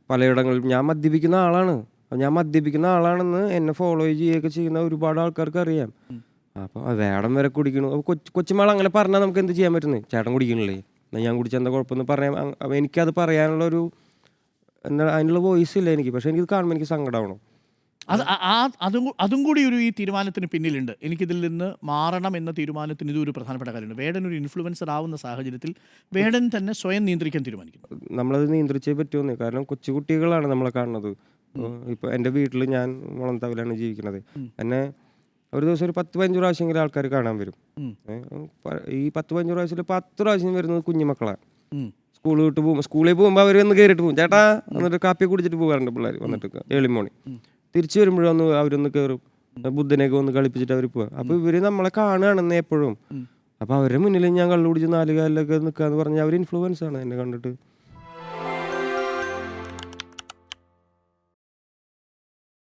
പലയിടങ്ങളിലും ഞാൻ മദ്യപിക്കുന്ന ആളാണ്. ഞാൻ മദ്യപിക്കുന്ന ആളാണെന്ന് എന്നെ ഫോളോ ചെയ്യുകയൊക്കെ ചെയ്യുന്ന ഒരുപാട് ആൾക്കാർക്ക് അറിയാം. അപ്പോൾ വേടൻ വരെ കുടിക്കണു. അപ്പോൾ കൊച്ചുമകൾ അങ്ങനെ പറഞ്ഞാൽ നമുക്ക് എന്ത് ചെയ്യാൻ പറ്റുന്നത്? ചേട്ടൻ കുടിക്കണില്ലേ, എന്നാൽ ഞാൻ കുടിച്ചാൽ എന്താ കുഴപ്പമെന്ന് പറയാം. അപ്പോൾ എനിക്കത് പറയാനുള്ളൊരു എന്താ അതിനുള്ള വോയിസ് ഇല്ല എനിക്ക്. പക്ഷേ എനിക്കിത് കാണുമ്പോൾ എനിക്ക് സങ്കടമാവണം. അത് അതും കൂടി ഈ തീരുമാനത്തിന് പിന്നിലുണ്ട്. എനിക്കിതിൽ നിന്ന് മാറണം എന്ന തീരുമാനത്തിന് ഇതൊരു പ്രധാനപ്പെട്ട കാര്യമുണ്ട്. വേടൻ ഒരു ഇൻഫ്ലുവൻസർ ആവുന്ന സാഹചര്യത്തിൽ വേടൻ തന്നെ സ്വയം നിയന്ത്രിക്കാൻ തീരുമാനിക്കുന്നു. നമ്മളത് നിയന്ത്രിച്ചേ പറ്റുമെന്ന്. കാരണം കൊച്ചു കുട്ടികളാണ് നമ്മളെ കാണുന്നത്. ഇപ്പോൾ എൻ്റെ വീട്ടിൽ ഞാൻ മുളന്താവിലാണ് ജീവിക്കുന്നത്. എന്നെ ഒരു ദിവസം ഒരു 10-15 പ്രാവശ്യമെങ്കിലും ആൾക്കാർ കാണാൻ വരും. ഈ 10-15 പ്രാവശ്യത്തിൽ 10 പ്രാവശ്യം വരുന്നത് കുഞ്ഞുമക്കളാണ്. സ്കൂളിൽ പോകുമ്പോൾ അവർ വന്ന് കയറിയിട്ട് പോകും, ചേട്ടാ എന്നിട്ട് കാപ്പി കുടിച്ചിട്ട് പോകാറുണ്ട് പിള്ളേർ വന്നിട്ട് ഏർലി മോർണിംഗ്. തിരിച്ചു വരുമ്പോഴൊന്ന് അവരൊന്ന് കയറും, ബുദ്ധനെയൊക്കെ ഒന്ന് കളിപ്പിച്ചിട്ട് അവർ പോവാം. അപ്പോൾ ഇവർ നമ്മളെ കാണുകയാണെന്ന് എപ്പോഴും. അപ്പോൾ അവരുടെ മുന്നിൽ ഞാൻ കള്ളു കുടിച്ച് 4 കാലിലൊക്കെ നിൽക്കാന്ന് പറഞ്ഞാൽ അവർ ഇൻഫ്ലുവൻസ് ആണ് എന്നെ കണ്ടിട്ട്.